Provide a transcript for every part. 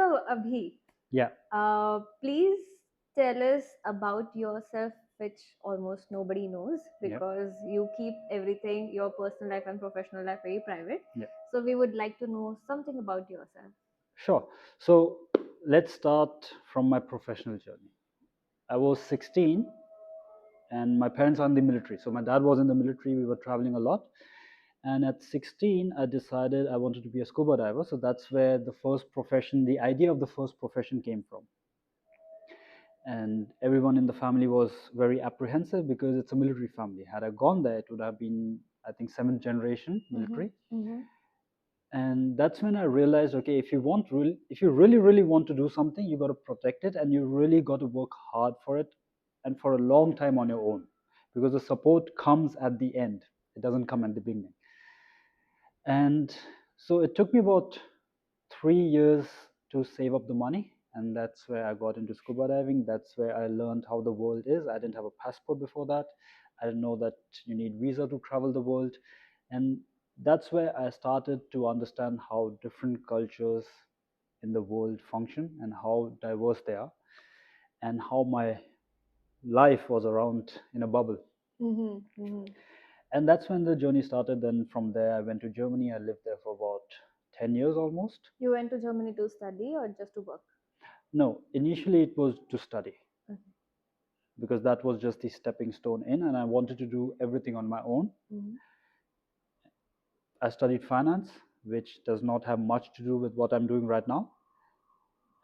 So, Abhi, Yeah, please tell us about yourself, which almost nobody knows yeah, because you keep everything, your personal life and professional life, very private. yeah. So, we would like to know something about yourself. Sure. So let's start from my professional journey. I was 16 and my parents are in the military. So my dad was in the military. We were traveling a lot. And at 16, I decided I wanted to be a scuba diver. So that's where the first profession, the idea of the first profession came from. And everyone in the family was very apprehensive because it's a military family. Had I gone there, it would have been, I think, seventh generation Mm-hmm. military. Mm-hmm. And that's when I realized, okay, if you really really want to do something, you got to protect it, and you really got to work hard for it, and for a long time on your own, because the support comes at the end. It doesn't come at the beginning. And so it took me about 3 years to save up the money, and that's where I got into scuba diving. That's where I learned how the world is. I didn't have a passport before that. I didn't know that you need visa to travel the world. And that's where I started to understand how different cultures in the world function and how diverse they are, and how my life was around in a bubble. Mm-hmm. Mm-hmm. And that's when the journey started. Then from there, I went to Germany. I lived there for about 10 years almost. You went to Germany to study or just to work? No, initially it was to study, Okay. because that was just the stepping stone in, and I wanted to do everything on my own. Mm-hmm. I studied finance, which does not have much to do with what I'm doing right now,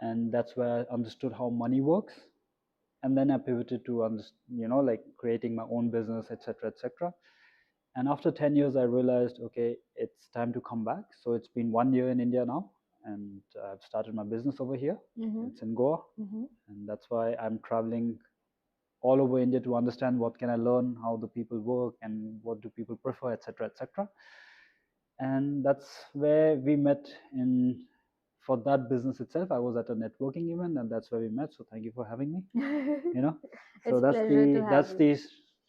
and that's where I understood how money works. And then I pivoted to like creating my own business, etc., etc. And after 10 years, I realized, okay, it's time to come back. So it's been 1 year in India now, and I've started my business over here. Mm-hmm. It's in Goa, Mm-hmm. and that's why I'm traveling all over India to understand what can I learn, how the people work, and what do people prefer, etc., etc. And that's where we met in for that business itself. I was at a networking event, and that's where we met. So thank you for having me. You know, so It's pleasure to have that's you. the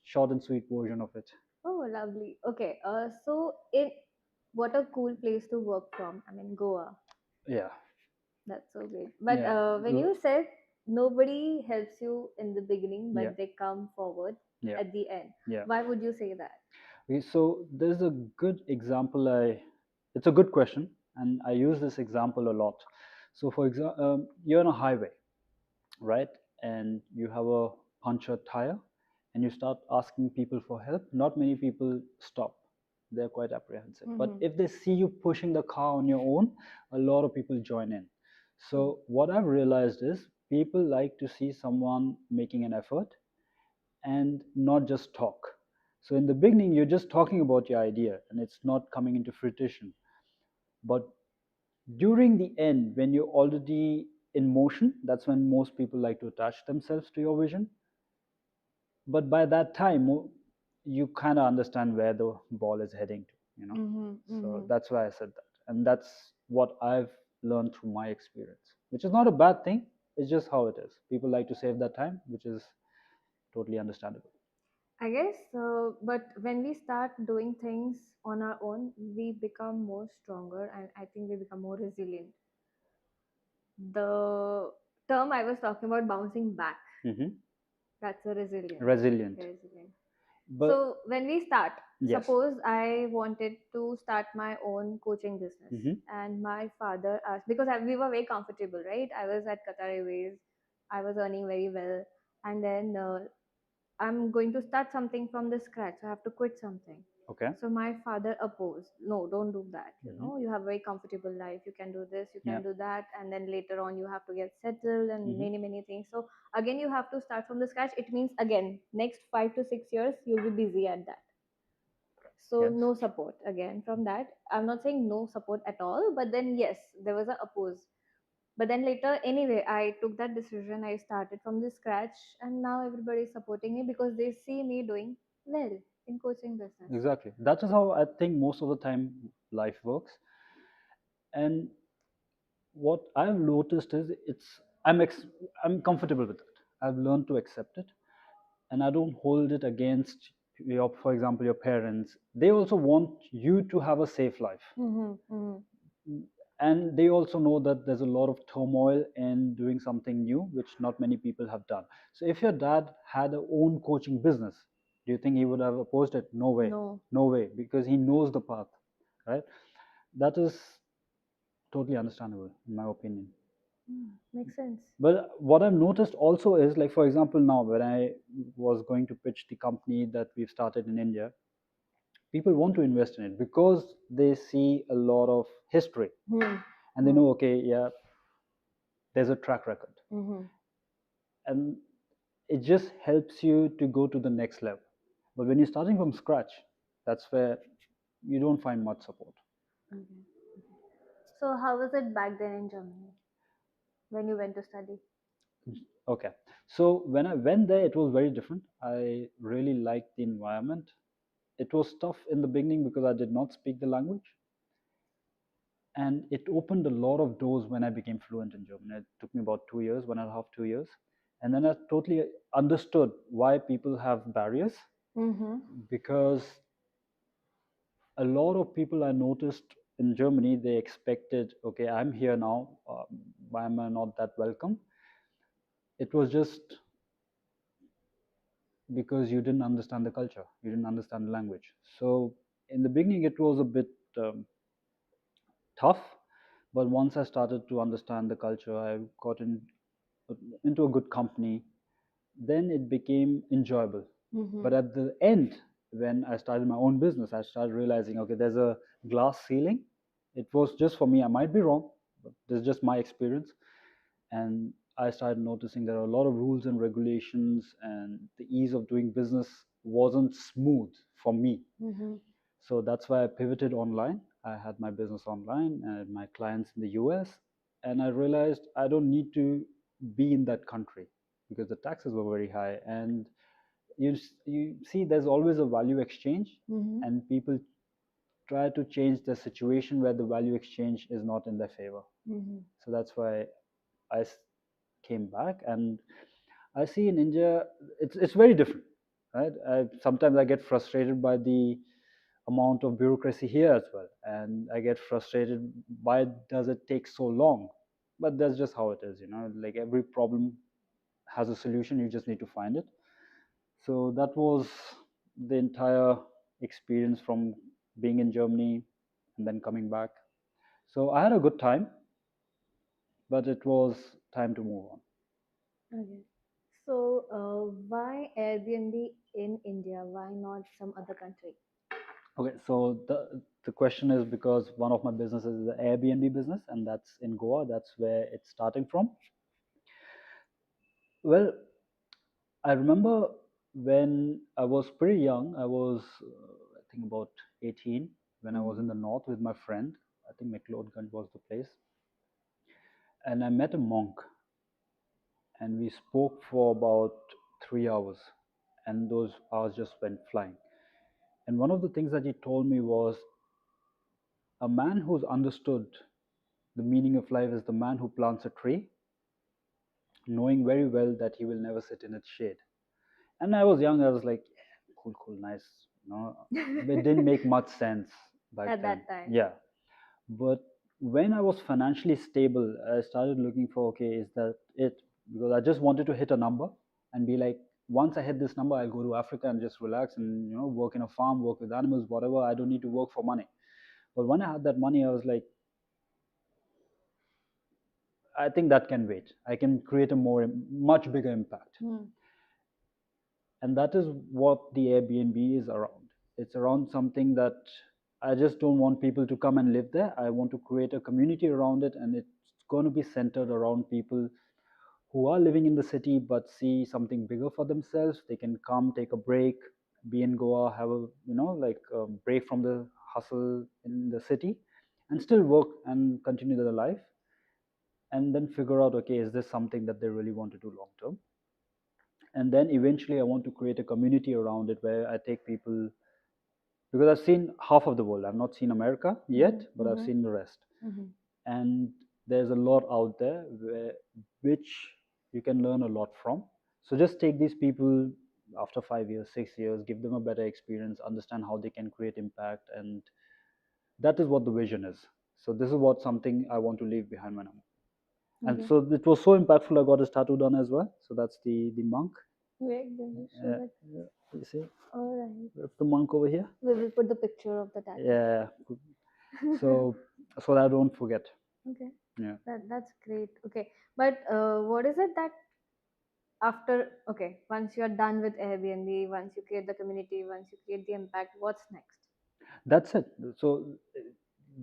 short and sweet version of it. Oh, lovely. Okay. So in what a cool place to work from. I mean, Goa. Yeah, That's so great. But yeah, when you said nobody helps you in the beginning, yeah, but they come forward yeah, at the end, yeah. why would you say that? Okay, so there's a good example. It's a good question, and I use this example a lot. So, for example, you're on a highway, right? And you have a punctured tire, and you start asking people for help. Not many people stop. They're quite apprehensive. But Mm-hmm. if they see you pushing the car on your own, a lot of people join in. So what I've realized is people like to see someone making an effort and not just talk. So in the beginning, you're just talking about your idea and it's not coming into fruition. But during the end, when you're already in motion, that's when most people like to attach themselves to your vision. But by that time, you kind of understand where the ball is heading to. Mm-hmm. So Mm-hmm. that's why I said that. And that's what I've learned through my experience, which is not a bad thing. It's just how it is. People like to save that time, which is totally understandable. I guess, but when we start doing things on our own, we become more stronger and I think we become more resilient. The term I was talking about, bouncing back, Hmm. that's a resilient. Resilient. Resilient. But So when we start, yes. suppose I wanted to start my own coaching business, Hmm. and my father asked because we were very comfortable, right? I was at Qatar Airways, I was earning very well, and then I'm going to start something from the scratch. I have to quit something. Okay. So my father opposed. No, don't do that. Hmm. You have a very comfortable life. You can do this, you Yeah. can do that, and then later on you have to get settled and Hmm. many things. So again, you have to start from the scratch. It means again next 5 to 6 years you'll be busy at that. So Yes. no support again from that. I'm not saying no support at all, but then yes, there was a oppose. But then later, anyway, I took that decision. I started from the scratch, and now everybody is supporting me because they see me doing well in coaching business. Exactly. That is how I think most of the time life works. And what I've noticed is I'm comfortable with it. I've learned to accept it, and I don't hold it against your, for example, your parents. They also want you to have a safe life. Mm-hmm, mm-hmm. and they also know that there's a lot of turmoil in doing something new which not many people have done. So if your dad had a own coaching business, do you think he would have opposed it? No way. No. No way, because he knows the path, right? That is totally understandable in my opinion. Makes sense. But what I've noticed also is, like, for example, now when I was going to pitch the company that we've started in India, people want to invest in it because they see a lot of history and they know, okay, yeah, there's a track record, and it just helps you to go to the next level. But when you're starting from scratch, that's where you don't find much support. So how was it back then in Germany when you went to study? Okay, so when I went there, it was very different. I really liked the environment. It was tough in the beginning because I did not speak the language, and it opened a lot of doors when I became fluent in German. It took me about 2 years, 1.5, 2 years, and then I totally understood why people have barriers. Because a lot of people I noticed in Germany, they expected, okay, I'm here now, why am I not that welcome? It was just because you didn't understand the culture, you didn't understand the language. So in the beginning, it was a bit tough, but once I started to understand the culture, I got into a good company, then it became enjoyable. But at the end, when I started my own business, I started realizing, okay, there's a glass ceiling. It was just for me. I might be wrong, but this is just my experience. And I started noticing there are a lot of rules and regulations, and the ease of doing business wasn't smooth for me. So that's why I pivoted online. I had my business online and my clients in the US, and I realized I don't need to be in that country because the taxes were very high. And you see, there's always a value exchange, and people try to change the situation where the value exchange is not in their favor. So that's why I came back, and I see in India it's very different, right? Sometimes I get frustrated by the amount of bureaucracy here as well, and I get frustrated, why does it take so long? But that's just how it is, like every problem has a solution, you just need to find it. So that was the entire experience from being in Germany and then coming back. So I had a good time, but it was time to move on. Okay. So, why Airbnb in India? Why not some other country? Okay, so the question is because one of my businesses is the Airbnb business, and that's in Goa. That's where it's starting from. Well, I remember when I was pretty young. I was, I think, about 18 when I was in the north with my friend. I think McLeodganj was the place, and I met a monk, and we spoke for about 3 hours, and those hours just went flying. And one of the things that he told me was, a man who's understood the meaning of life is the man who plants a tree, knowing very well that he will never sit in its shade. And I was young, I was like, yeah, cool, cool, nice. It didn't make much sense back At then. that time. Yeah. But when I was financially stable, I started looking for, okay, is that it? Because I just wanted to hit a number and be like, once I hit this number, I'll go to Africa and just relax and work in a farm, work with animals, whatever. I don't need to work for money. But when I had that money, I was like, I think that can wait. I can create a much bigger impact. And that is what the Airbnb is around. It's around something that I just don't want people to come and live there. I want to create a community around it, and it's going to be centered around people who are living in the city but see something bigger for themselves. They can come, take a break, be in Goa, have a like a break from the hustle in the city, and still work and continue their life, and then figure out, okay, is this something that they really want to do long term? And then eventually I want to create a community around it where I take people, because I've seen half of the world. I've not seen America yet, but I've seen the rest. And there's a lot out there which you can learn a lot from. So just take these people after 5 years, 6 years, give them a better experience, understand how they can create impact, and that is what the vision is. So this is what something I want to leave behind when I'm. And Okay. so it was so impactful. I got a tattoo done as well. So that's the monk. Wait, let me show Uh, it. you see, All right. that's the monk over here. We will put the picture of the tattoo. Yeah. So that I don't forget. Okay. Yeah. That's great. Okay. But what is it that after, okay, once you're done with Airbnb, once you create the community, once you create the impact, what's next? That's it. So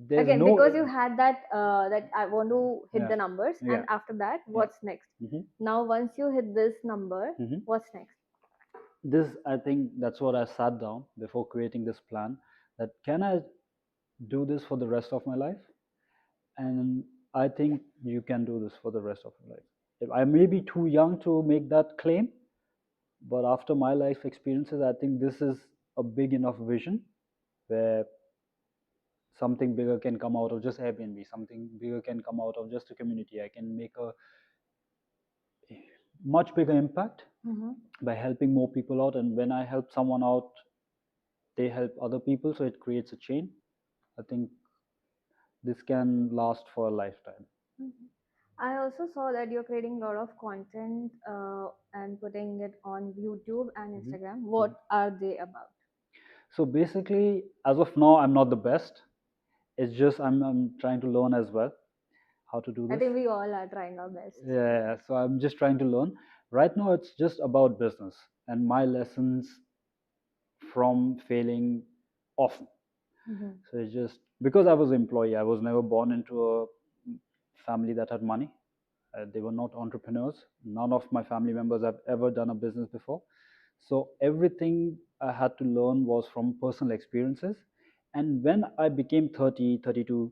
there's Again, no. because you had that I want to hit Yeah. the numbers, Yeah. and after that, Yeah. what's next? hmm Now, once you hit this number, hmm what's next? This, I think, that's what I sat down before creating this plan. That can I do this for the rest of my life? And I think you can do this for the rest of your life. If I may be too young to make that claim, but after my life experiences, I think this is a big enough vision where something bigger can come out of just Airbnb, something bigger can come out of just a community. I can make a much bigger impact Mm-hmm. by helping more people out. And when I help someone out, they help other people. So it creates a chain. I think this can last for a lifetime. Mhm. I also saw that you're creating a lot of content and putting it on YouTube and Mhm. Instagram. What are they about? So basically, as of now, I'm not the best. It's just I'm trying to learn as well how to do I this. think we all are trying our best. Yeah, so I'm just trying to learn. Right now, it's just about business and my lessons from failing often. Mm-hmm. So it's just because I was an employee, I was never born into a family that had money. They were not entrepreneurs. None of my family members have ever done a business before. So everything I had to learn was from personal experiences. And when I became 30, 32,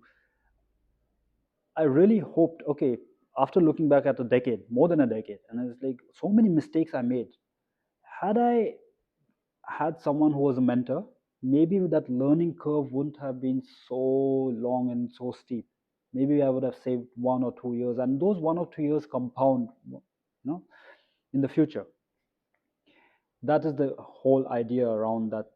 I really hoped, okay, after looking back at a decade, more than a decade, and it's like so many mistakes I made. Had I had someone who was a mentor, maybe that learning curve wouldn't have been so long and so steep. Maybe I would have saved 1 or 2 years, and those 1 or 2 years compound, in the future. That is the whole idea around that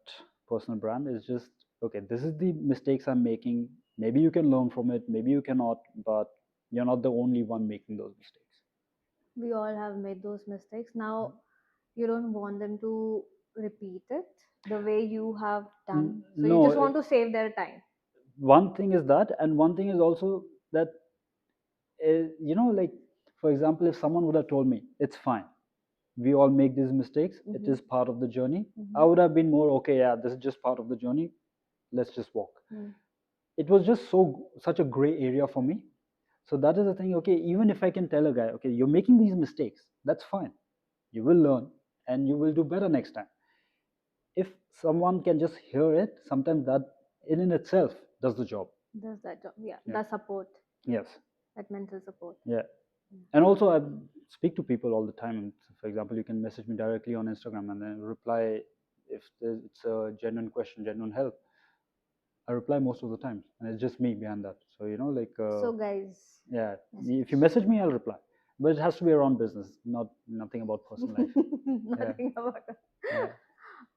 personal brand. Is just okay. This is the mistakes I'm making. Maybe you can learn from it. Maybe you cannot, but you're not the only one making those mistakes. We all have made those mistakes. Now, you don't want them to repeat it the way you have done. So you No, just want to save their time. one thing is that, and one thing is also that, like, for example, if someone would have told me it's fine, we all make these mistakes, it Mm-hmm. is part of the journey, I Mm-hmm. would have been more okay. Yeah, this is just part of the journey. Let's just walk. Mm. It was just such a gray area for me. So that is the thing. Okay, even if I can tell a guy, okay, you're making these mistakes, that's fine. You will learn and you will do better next time. If someone can just hear it, sometimes that in itself does the job. Does that job? Yeah, Yeah. the support, Yes. that mental support. Yeah. And also I speak to people all the time. For example, you can message me directly on Instagram and then reply if it's a genuine question, genuine help. I reply most of the time, and it's just me behind that. So like So, guys, yeah, if you message. message me, I'll reply. But it has to be around business, nothing about personal life. Nothing about it. Yeah.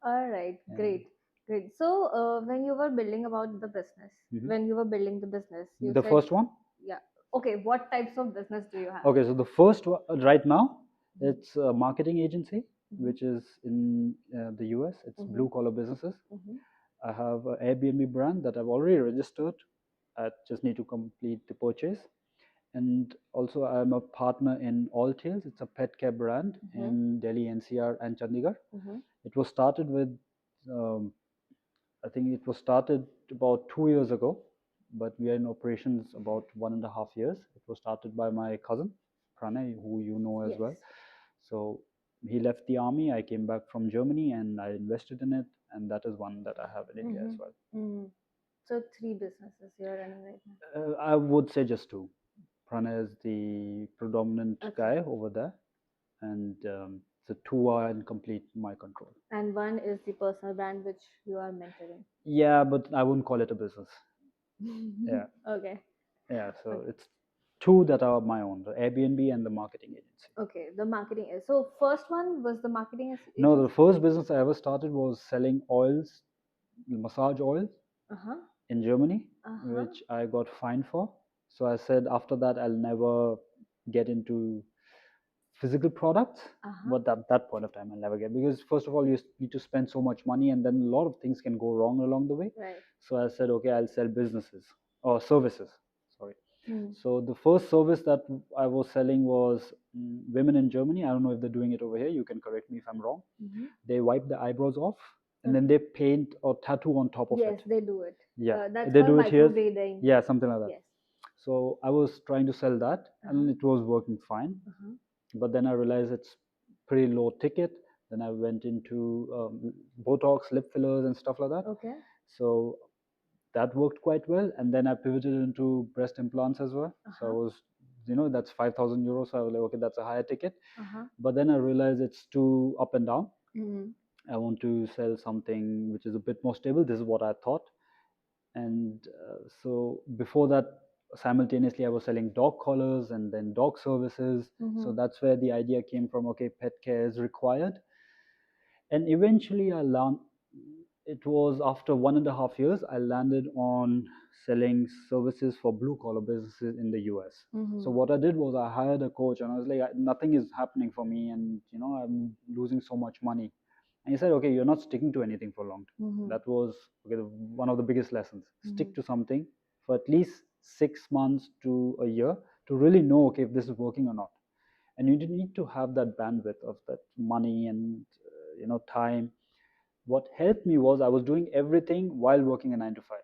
All right, Yeah. great, great. So, when you were building about the business, Mhm. when you were building the business, you The said, first one. yeah. Okay, what types of business do you have? Okay, so the first one right now, Mhm. it's a marketing agency, Mhm. which is in the US. It's Mhm. blue collar businesses. Mhm. I have an Airbnb brand that I've already registered. I just need to complete the purchase. And also, I'm a partner in All Tales. It's a pet care brand Mhm. in Delhi, NCR, and Chandigarh. Mhm. It was started with, um, I think it was started about 2 years ago, but we are in operations about 1.5 years. It was started by my cousin, Pranay, who you know as Yes. well. So he left the army. I came back from Germany and I invested in it. And that is one that I have in India as well. Mhm. So, 3 businesses you're running right now. I would say just two. Pranay is the predominant Okay. guy over there, and the two are in complete my control. And one is the personal brand which you are mentoring. Yeah, but I wouldn't call it a business. Yeah, Okay. yeah. So Okay. it's two that are my own: the Airbnb and the marketing agency. Okay, the marketing is so first one was the marketing agency. No, the first business I ever started was selling oils, massage oils. Uh-huh. in Germany, Uh-huh. which I got fined for. So I said after that I'll never get into physical products. Uh-huh. But at that point of time I'll never get, because first of all you need to spend so much money, and then a lot of things can go wrong along the way. Right. So I said, okay, I'll sell businesses or services. Sorry. Hmm. So the first service that I was selling was women in Germany. I don't know if they're doing it over here. You can correct me if I'm wrong. Mm-hmm. They wipe the eyebrows off and then they paint or tattoo on top of Yes, it. they do it. Yeah, That's they called do it here. microblading. Yeah, something like that. Yes. So I was trying to sell that, and it was working fine. Uh-huh. But then I realized it's pretty low ticket. Then I went into Botox, lip fillers, and stuff like that. Okay. So that worked quite well, and then I pivoted into breast implants as well. So I was, that's 5,000 euros. So I was like, okay, that's a higher ticket. Uh-huh. But then I realized it's too up and down. Mm-hmm. I want to sell something which is a bit more stable. This is what I thought. And so before that, simultaneously I was selling dog collars and then dog services. So that's where the idea came from. Okay, pet care is required. And eventually I learned, it was after 1.5 years I landed on selling services for blue collar businesses in the US. So what I did was I hired a coach, and I was like, nothing is happening for me, and I'm losing so much money. And he said, okay, you're not sticking to anything for long. That was one of the biggest lessons. Stick to something for at least 6 months to a year to really know, okay, if this is working or not. And you need to have that bandwidth of that money and time. What helped me was I was doing everything while working a 9 to 5.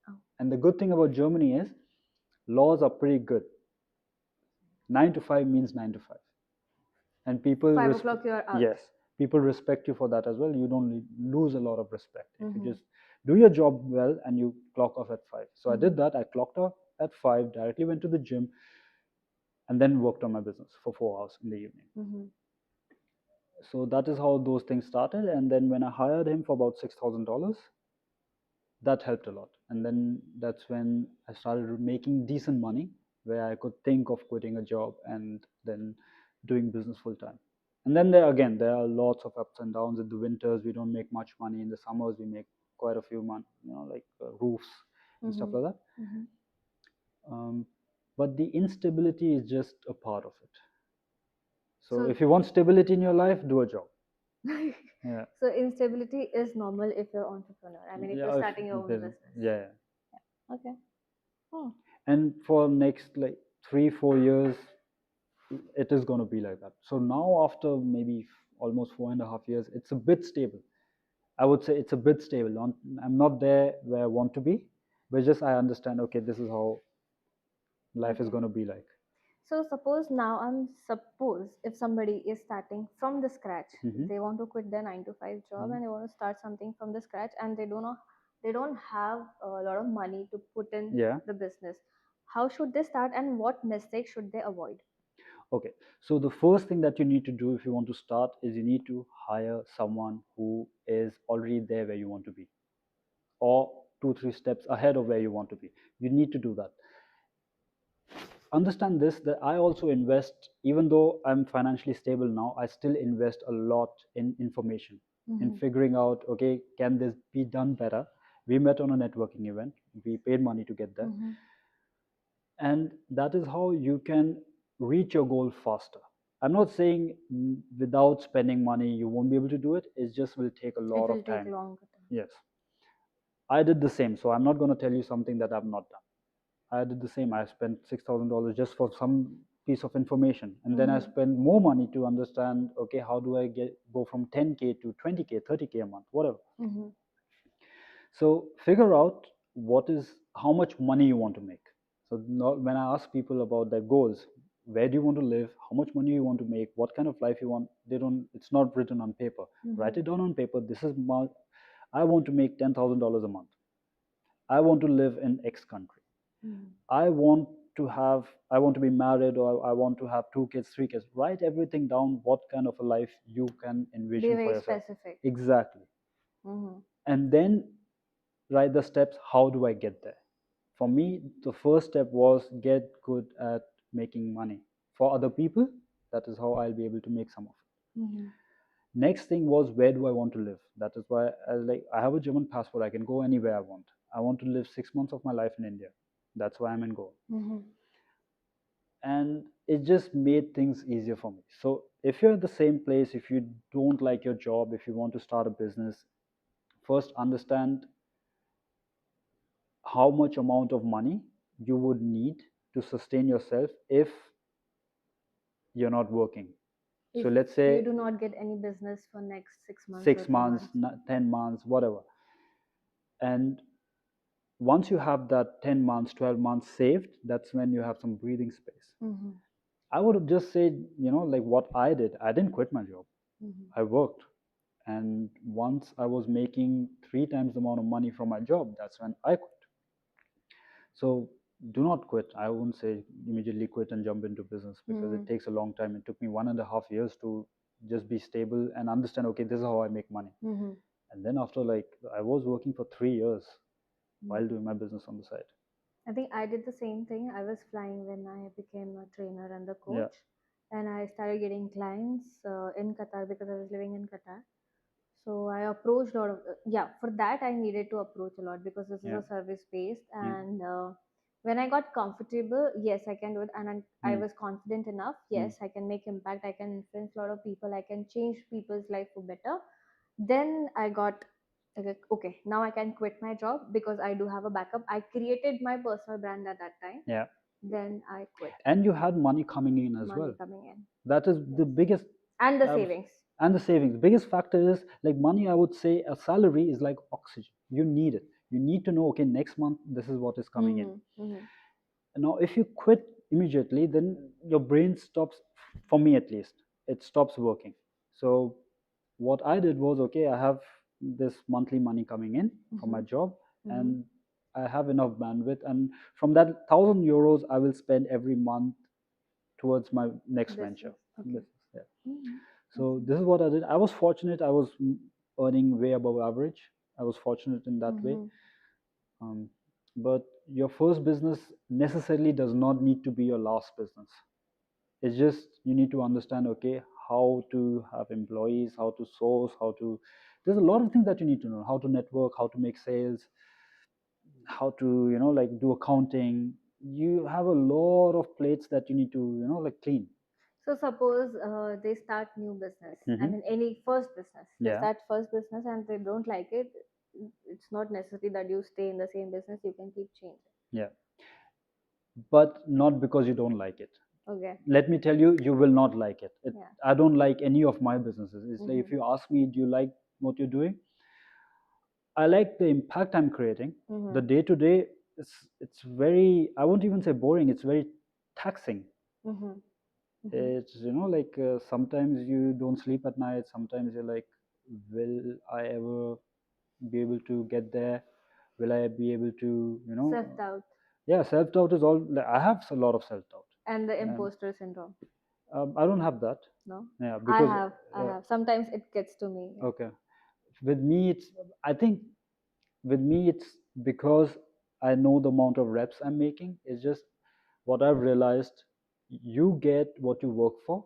Oh. And the good thing about Germany is laws are pretty good. 9 to 5 means 9 to 5, and people 5 o'clock you're out. yes, people respect you for that as well. You don't lose a lot of respect if you just do your job well and you clock off at 5. So I did that. I clocked off at 5, directly went to the gym, and then worked on my business for 4 hours in the evening. So that is how those things started. And then when I hired him for about $6,000, that helped a lot. And then that's when I started making decent money, where I could think of quitting a job and then doing business full time. And then there are lots of ups and downs. In the winters we don't make much money. In the summers we make quite a few money, like roofs and stuff like that. But the instability is just a part of it. So if you want stability in your life, do a job. Yeah. So instability is normal if you're entrepreneur. I mean, if you're starting your own business. Yeah. Okay. And for next like 3-4 years, it is going to be like that. So now after maybe almost 4.5 years, it's a bit stable. I would say it's a bit stable. I'm not there where I want to be, but just I understand, okay, this is how life is going to be like. So suppose if somebody is starting from the scratch, they want to quit their 9 to 5 job and they want to start something from the scratch, and they don't have a lot of money to put in the business. How should they start, and what mistakes should they avoid? Okay, so the first thing that you need to do if you want to start is you need to hire someone who is already there where you want to be, or 2-3 steps ahead of where you want to be. You need to do that. Understand this, that I also invest, even though I'm financially stable now, I still invest a lot in information, in figuring out, okay, can this be done better? We met on a networking event, we paid money to get there. And that is how you can reach your goal faster. I'm not saying without spending money you won't be able to do it. It just will take a lot of time. Take longer time. Yes. I did the same, so I'm not going to tell you something that I've not done. I did the same. I spent $6,000 just for some piece of information, and then I spent more money to understand, okay, how do I go from 10K to 20K, 30K a month, whatever. So figure out how much money you want to make. So when I ask people about their goals, where do you want to live, how much money you want to make, what kind of life you want, it's not written on paper. Write it down on paper. I want to make $10,000 a month. I want to live in X country. I want to be married, or I want to have 2 kids, 3 kids. Write everything down, what kind of a life you can envision Be very for yourself. specific. Exactly. And then write the steps, how do I get there? For me, the first step was get good at making money for other people. That is how I'll be able to make some of it. Next thing was, where do I want to live? That is why I have a German passport. I can go anywhere I want. I want to live 6 months of my life in India. That's why I'm in Goa. Mm-hmm. And it just made things easier for me. So if you're at the same place, if you don't like your job, if you want to start a business, first understand how much amount of money you would need to sustain yourself if you're not working. If So let's you say do not get any business for next 6 months or six 2 months. months, 10 months, whatever. And once you have that 10 months, 12 months saved, that's when you have some breathing space. Mm-hmm. I would just say, like what I did, I didn't quit my job. Mm-hmm. I worked. And once I was making 3 times the amount of money from my job, that's when I quit. So do not quit. I wouldn't say immediately quit and jump into business because it takes a long time. It took me 1.5 years to just be stable and understand, okay, this is how I make money. Mm-hmm. And then after, like, I was working for 3 years while doing my business on the side. I think I did the same thing. I was flying when I became a trainer and the Yeah. coach, and I started getting clients in Qatar because I was living in Qatar. So I approached a lot of yeah. For that, I needed to approach a lot because this is Yeah. a service based, Yeah. and when I got comfortable, yes, I can do it, and I Mm. was confident enough. Yes, I can make impact. I can influence a lot of people. I can change people's life for better. Then I got like, okay, now I can quit my job because I do have a backup. I created my personal brand at that time. Yeah. Then I quit. And you had money coming in as Money well. coming in. That is the Yes. biggest. And the I would- savings. and the savings. The biggest factor is like money. I would say a salary is like oxygen. You need it. You need to know, okay, next month this is what is coming in. Now, if you quit immediately, then your brain stops, for me at least, it stops working. So, what I did was, okay, I have this monthly money coming in from my job, and I have enough bandwidth. And from that 1,000 euros, I will spend every month towards my next venture. Okay. Yeah. So, this is what I did. I was fortunate, I was earning way above average. I was fortunate in that way. Um, but your first business necessarily does not need to be your last business. It's just you need to understand, okay, how to have employees, how to source, how to. There's a lot of things that you need to know: how to network, how to make sales, how to like do accounting. You have a lot of plates that you need to like clean. So suppose they start new business. I mean, any first business. They Yeah. start first business and they don't like it. It's not necessary that you stay in the same business. You can keep changing. Yeah. But not because you don't like it. Okay. Let me tell you, you will not like it. Yeah. I don't like any of my businesses. It's like if you ask me, do you like what you're doing? I like the impact I'm creating. The day to day, it's very. I won't even say boring. It's very taxing. It's like sometimes you don't sleep at night. Sometimes you're like, will I ever be able to get there? Will I be able to Self doubt. Yeah, self doubt is all. Like, I have a lot of self doubt. And the imposter syndrome. I don't have that. No. Yeah, I because have. I have. Sometimes it gets to me. Yeah. okay, with me it's. I think with me it's because I know the amount of reps I'm making. It's just what I've realized. You get what you work for,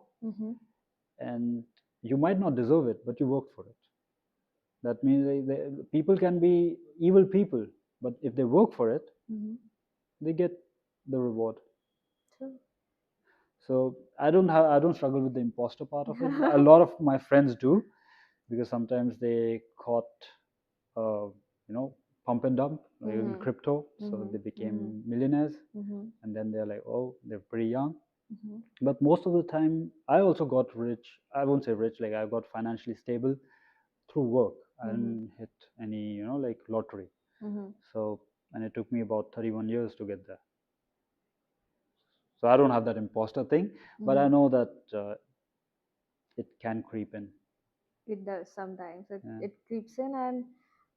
and you might not deserve it, but you work for it. That means people can be evil people, but if they work for it, they get the reward. True. So I don't struggle with the imposter part of it. A lot of my friends do, because sometimes they caught pump and dump like in crypto, so they became millionaires, and then they're like, oh, they're pretty young. But most of the time, I also got rich. I won't say rich, like I got financially stable through work. I didn't hit any like lottery. So, and it took me about 31 years to get there. So I don't have that imposter thing, but I know that it can creep in. It does sometimes. Yeah. It creeps in and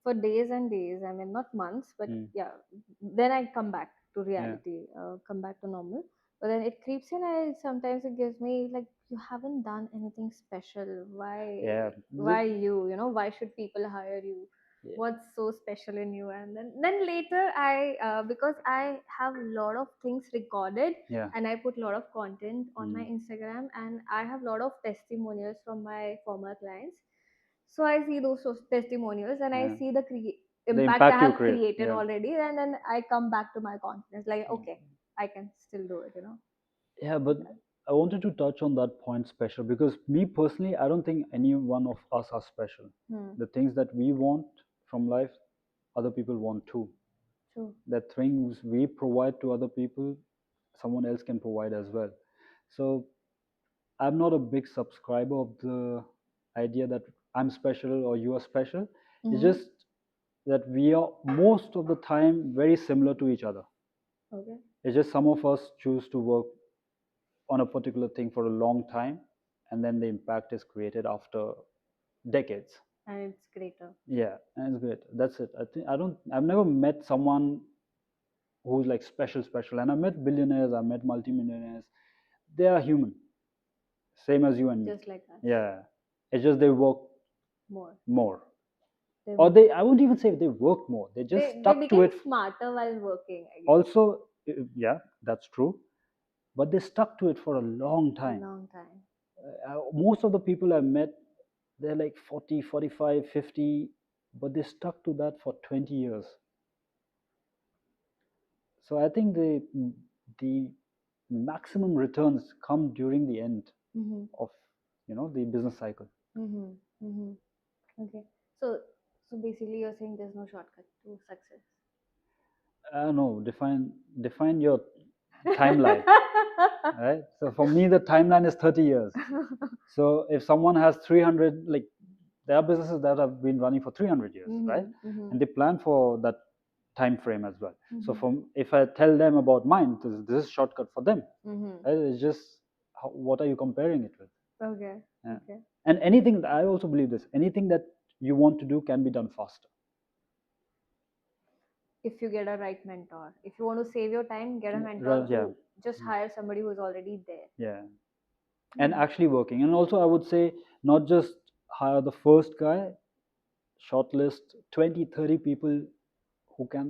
for days and days. I mean, not months, but Mm. yeah. Then I come back to Yeah. reality, come back to normal. But then it creeps in and sometimes it gives me like, you haven't done anything special. Yeah. Why you? You know, why should people hire you? Yeah. What's so special in you? And then later I because I have a lot of things recorded Yeah. and I put a lot of content on my Instagram, and I have a lot of testimonials from my former clients. So I see those testimonials and I Yeah. see the impact I impact you have create, created yeah. already, and then I come back to my confidence, like, okay, I can still do it, Yeah, but I wanted to touch on that point special because me personally, I don't think any one of us are special. Hmm. The things that we want from life, other people want too. True. The things we provide to other people, someone else can provide as well. So I'm not a big subscriber of the idea that I'm special or you are special. It's Mm-hmm. just that we are most of the time very similar to each other. Okay. It's just some of us choose to work on a particular thing for a long time, and then the impact is created after decades. And it's greater. Yeah, and it's great. That's it. I've never met someone who's like special. And I met billionaires, I met multimillionaires. They are human, same as you and me. Just like us. Yeah, it's just they work More. more, They or work. they. I won't even say they work more. They just They stuck to became it. smarter while working, I guess. Also, yeah, that's true. But they stuck to it for a long A time. long time. Most of the people I met, they're like 40, 45, 50, but they stuck to that for 20 years. So I think the maximum returns come during the end Mm-hmm. of the business cycle. Mm-hmm. Mm-hmm. Okay. So basically, you're saying there's no shortcut to success. No, define your timeline, right? So for me, the timeline is 30 years. So if someone has 300, like there are businesses that have been running for 300 years, right? Mm-hmm. And they plan for that time frame as well. So Mm-hmm. if I tell them about mine, this is shortcut for them. Mm-hmm. Right? It's just what are you comparing it with? Okay. Yeah. Okay. And anything, I also believe this, anything that you want to do can be done faster. If you get a right mentor, if you want to save your time, get a mentor Yeah, who just hire somebody who's already there. yeah. And actually working. And also I would say not just hire the first guy, shortlist 20, 30 people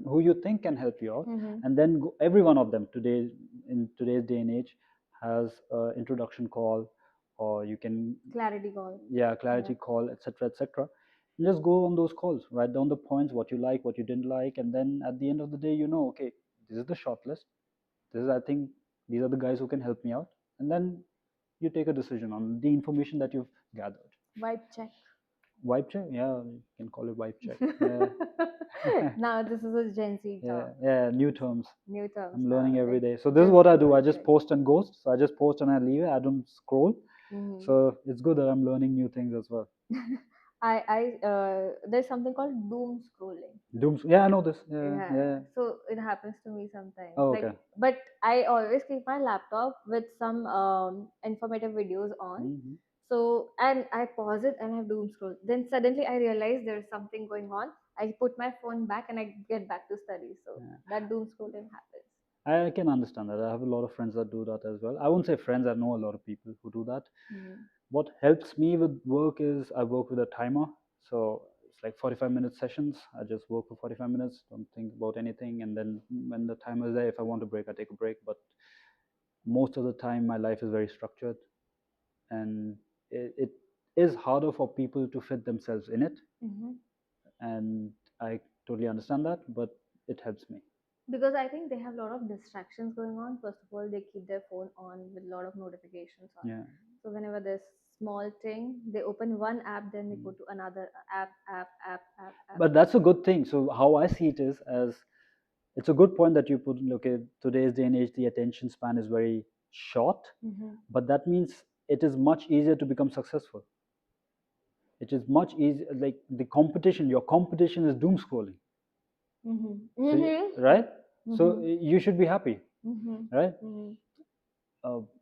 who you think can help you out, Mm-hmm. and then every one of them today in today's day and age has an introduction call, or you can Clarity call. clarity call, etc. And just go on those calls, write down the points, what you like, what you didn't like, and then at the end of the day, okay, this is the short list, this is, I think, these are the guys who can help me out, and then you take a decision on the information that you've gathered. Vibe check. Vibe check, yeah, you can call it vibe check. Yeah. Now this is a Gen Z term. Yeah, new terms. New terms. I'm learning every like day. So this is just what I do. I vibe just check. post and ghost. So I just post and I leave it. I don't scroll. Mhm. So it's good that I'm learning new things as well. There's something called doom scrolling. Yeah, I know this. Yeah. Yeah. So it happens to me sometimes. Oh, Like, okay. but I always keep my laptop with some informative videos on. Mhm. So and I pause it and I doom scroll. Then suddenly I realize there's something going on. I put my phone back and I get back to study. So Yeah. that doom scrolling happens. I can understand that. I have a lot of friends that do that as well. I won't say friends. I know a lot of people who do that. Mhm. What helps me with work is I work with a timer. So it's like 45-minute sessions. I just work for 45 minutes, don't think about anything. And then when the timer is there, if I want a break, I take a break. But most of the time, my life is very structured. And it is harder for people to fit themselves in it. Mhm. And I totally understand that, but it helps me. Because I think they have a lot of distractions going on. First of all, they keep their phone on with a lot of notifications on. Yeah. So whenever there's small thing, they open one app, then they go to another app. But that's a good thing. So how I see it is as it's a good point that you put. Okay, today's day and age, the attention span is very short, Mm-hmm. but that means it is much easier to become successful. It is much easier. Like your competition is doom scrolling. Mm-hmm. So right? So Mm-hmm. you should be happy, Mm-hmm. right? Mm-hmm.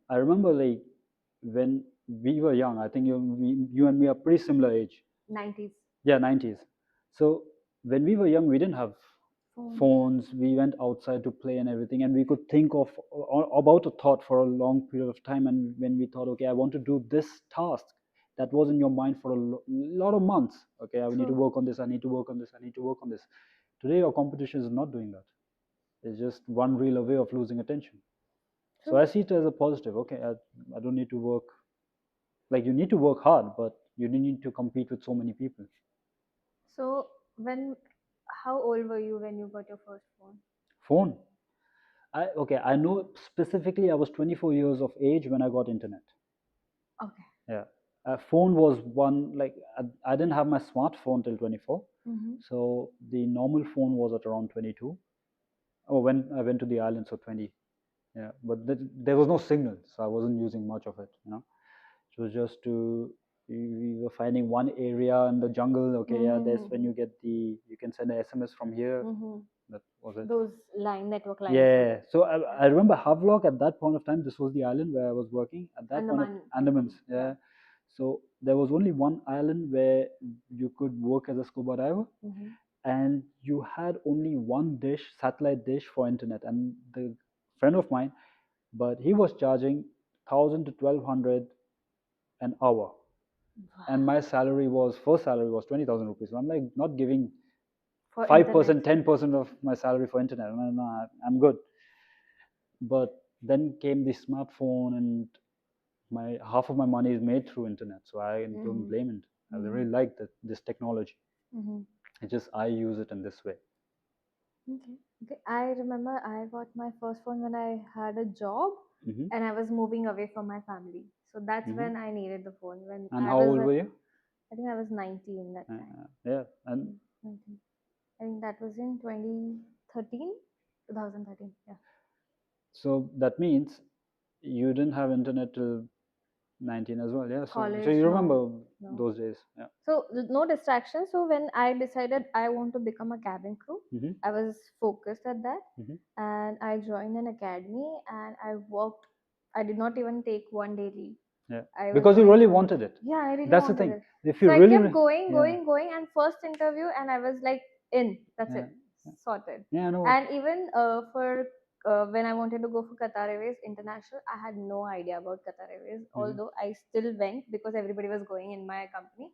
I remember like when we were young. I think you and me are pretty similar age. 90s. Yeah, 90s. So when we were young, we didn't have phones. We went outside to play and everything, and we could think of about a thought for a long period of time. And when we thought, okay, I want to do this task, that was in your mind for a lot of months. Okay, I need to True. work on this. I need to work on this. I need to work on this. Today, your competition is not doing that. It's just one reel away of losing attention. So I see it as a positive. Okay, I don't need to work. Like you need to work hard, but you don't need to compete with so many people. So when how old were you when you got your first phone? Phone. I know specifically I was 24 years of age when I got internet. Okay. Yeah. Phone was one, like I didn't have my smartphone till 24. Mm-hmm. So the normal phone was at around 22. Oh, when I went to the island, so 20. Yeah, but there was no signal, so I wasn't using much of it. It was just we were finding one area in the jungle. Okay, yeah, there's when you get you can send an SMS from here. Mm-hmm. That was it. Those network lines. Yeah, so I, Yeah. I remember Havelock at that point of time. This was the island where I was working at that point of Andaman. Andamans. Yeah. Yeah. So there was only one island where you could work as a scuba diver, Mm-hmm. and you had only one satellite dish for internet. And the friend of mine, but he was charging 1,000 to 1,200 an hour, and my first salary was 20,000 rupees. So I'm like not giving For 5%, internet. 10% of my salary for internet. No, I'm good. But then came the smartphone, and my half of my money is made through internet, so I don't blame it. I really like this technology. Mm-hmm. It's just I use it in this way. Okay. Okay. I remember I got my first phone when I had a job Hmm. and I was moving away from my family. So that's Hmm. when I needed the phone. When And I how was old were you? I think I was 19 that time. Yeah, and 19. I think that was in 2013, 2013. Yeah. so that means you didn't have internet till 19 as well. Yeah, so College, you no. remember No. those days. Yeah. So no distraction. So when I decided I want to become a cabin crew, Hmm. I was focused at that, Hmm. and I joined an academy and I worked. I did not even take one day leave. Yeah, I was because you doing really all. wanted it. Yeah, I really That's the wanted thing. it. If So you I really, kept going, yeah, going, going, and first interview, and I was like in. That's yeah, it, sorted. yeah, I know. And even for when I wanted to go for Qatar Airways International, I had no idea about Qatar Airways. Although I still went because everybody was going in my company.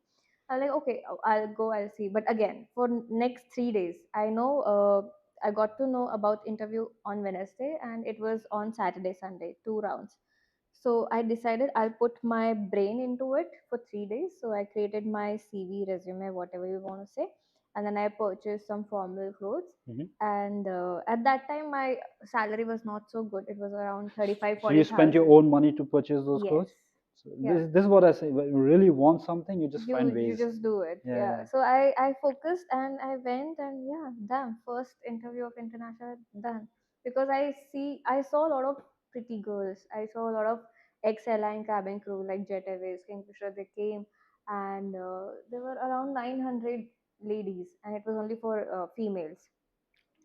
I was like, okay, I'll go, I'll see. But again, for next 3 days, I know I got to know about interview on Wednesday, and it was on Saturday, Sunday, 2 rounds. So I decided I'll put my brain into it for 3 days. So I created my CV, resume, whatever you want to say, and then I purchased some formal clothes. Hmm. And at that time, my salary was not so good. It was around 35, So you spent your 40,000. own money to purchase those Yes. clothes. So Yeah. this is what I say. When you really want something, you just find You ways. just do it. Yeah, Yeah. yeah. So I focused and I went, and yeah, done. First interview of international, done. Because I saw a lot of pretty girls. I saw a lot of ex-airline cabin crew like Jet Airways, Kingfisher. They came, and there were around 900 ladies, and it was only for females.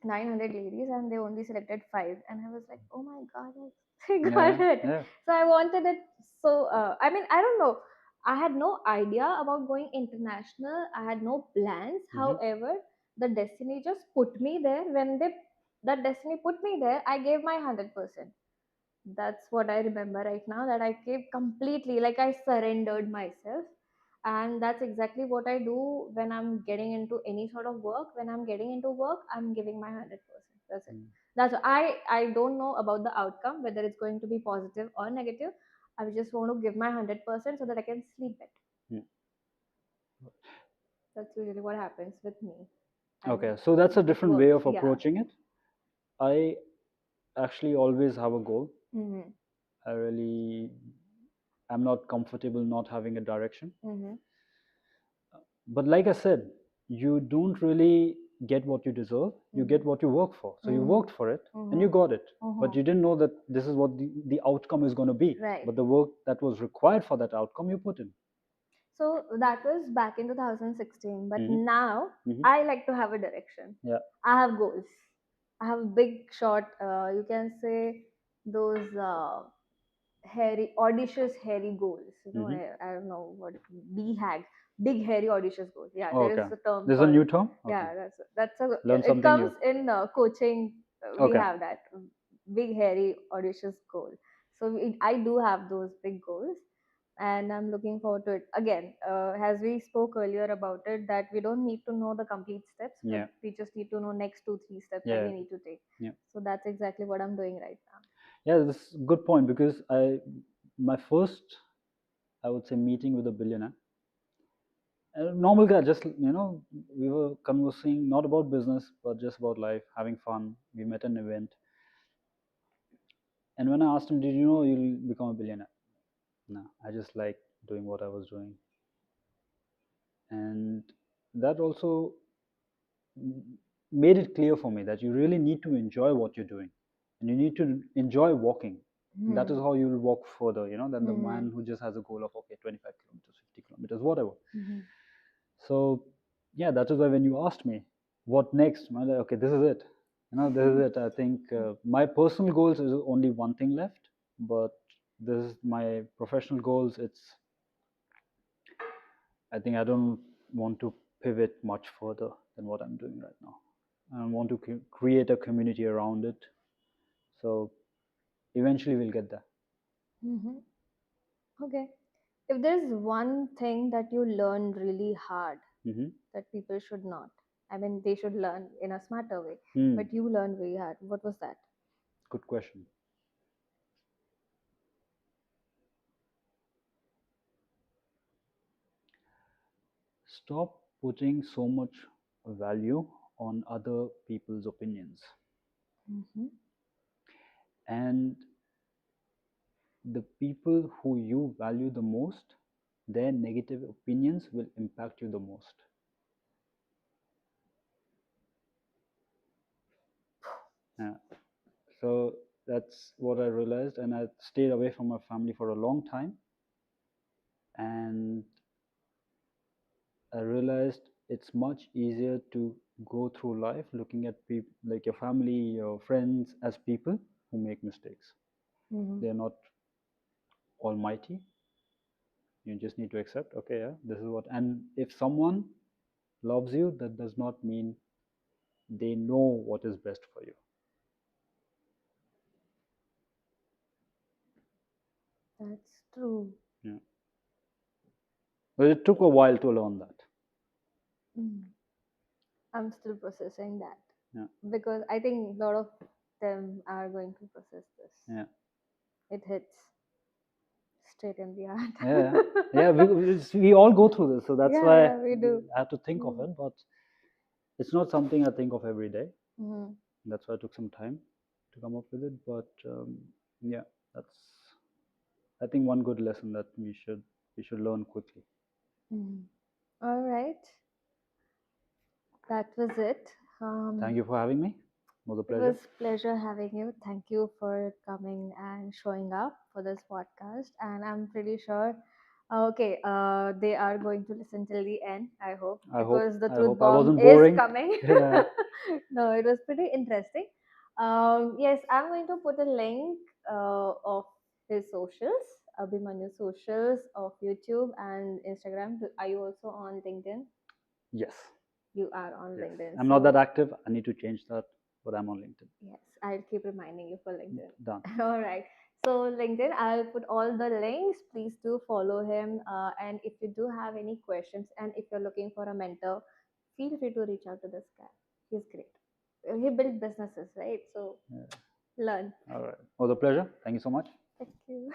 900 ladies, and they only selected five, and I was like, oh my god, I got Yeah, it. yeah. So I wanted it. So I mean, I don't know, I had no idea about going international. I had no plans. Hmm. However, the destiny just put me there. When they that destiny put me there, I gave my 100%. That's what I remember right now, that I gave completely, like I surrendered myself. And that's exactly what I do when I'm getting into any sort of work. When I'm getting into work, I'm giving my 100%. That's it. That's I don't know about the outcome, whether it's going to be positive or negative. I just want to give my 100% so that I can sleep it. Mm. That's usually what happens with me. Okay, And so that's a it different way works. of Yeah. approaching it. I actually always have a goal. Mm-hmm. I really, I'm not comfortable not having a direction. Mm-hmm. But like I said, you don't really get what you deserve. You get what you work for. So you worked for it and you got it. But you didn't know that this is what the outcome is going to be. Right. But the work that was required for that outcome, you put in. So that was back in 2016. But Mhm. now Mhm. I like to have a direction. Yeah. I have goals. I have a big shot. You can say those hairy, audacious, hairy goals. Mhm. I don't know what BHAG, big, hairy, audacious goals. Yeah, Oh, there okay. is a term There's a called. new term? Okay. Yeah, that's a. Learn It something comes new. in coaching. We Okay. have that big, hairy, audacious goal. So I do have those big goals, and I'm looking forward to it. Again, as we spoke earlier about it, that we don't need to know the complete steps, but Yeah. we just need to know next 2 3 steps that Yeah. we need to take. Yeah. So that's exactly what I'm doing right now. Yeah, this is a good point because my first, I would say, meeting with a billionaire, A normal guy, just we were conversing not about business, but just about life, having fun. We met an event, and when I asked him, "Did you know you'll become a billionaire?" No, I just like doing what I was doing, and that also made it clear for me that you really need to enjoy what you're doing, and you need to enjoy walking. And that is how you'll walk further, than the man who just has a goal of, okay, 25 kilometers, 50 kilometers, whatever. So, yeah, that is why when you asked me what next, I'm like, okay, this is it. This is it. I think my personal goals is only one thing left, but this is my professional goals. I think I don't want to pivot much further than what I'm doing right now. I want to create a community around it. So eventually we'll get there. Okay. If there's one thing that you learned really hard that people should not, I mean, they should learn in a smarter way, but you learned really hard, what was that? Good question. Stop putting so much value on other people's opinions. And the people who you value the most, their negative opinions will impact you the most. Yeah. So that's what I realized, and I stayed away from my family for a long time. And I realized it's much easier to go through life looking at people like your family, your friends as people who make mistakes. They're not almighty. You just need to accept, okay, yeah, this is what. And if someone loves you, that does not mean they know what is best for you. That's true. Yeah. But it took a while to learn that. I'm still processing that. Yeah. Because I think a lot of them are going to process this. Yeah. It hits straight in the heart. Yeah. We all go through this, so that's why Yeah, we do. I have to think of it. But it's not something I think of every day. That's why I took some time to come up with it. But yeah, that's, I think, one good lesson that we should learn quickly. All right. That was it. Thank you for having me. It was a It pleasure. was pleasure having you. Thank you for coming and showing up for this podcast. And I'm pretty sure, they are going to listen till the end. I hope, because the truth I bomb wasn't is boring. coming. Yeah. No, it was pretty interesting. Yes, I'm going to put a link of his socials, Abhimanyu socials of YouTube and Instagram. Are you also on LinkedIn? Yes. You are on Yes. LinkedIn. I'm not that active. I need to change that, but I'm on LinkedIn. Yes, I'll keep reminding you for LinkedIn. Done. All right. So LinkedIn, I'll put all the links. Please do follow him. And if you do have any questions, and if you're looking for a mentor, feel free to reach out to this guy. He's great. He built businesses, right? So learn. All right. It was a pleasure. Thank you so much. Thank you.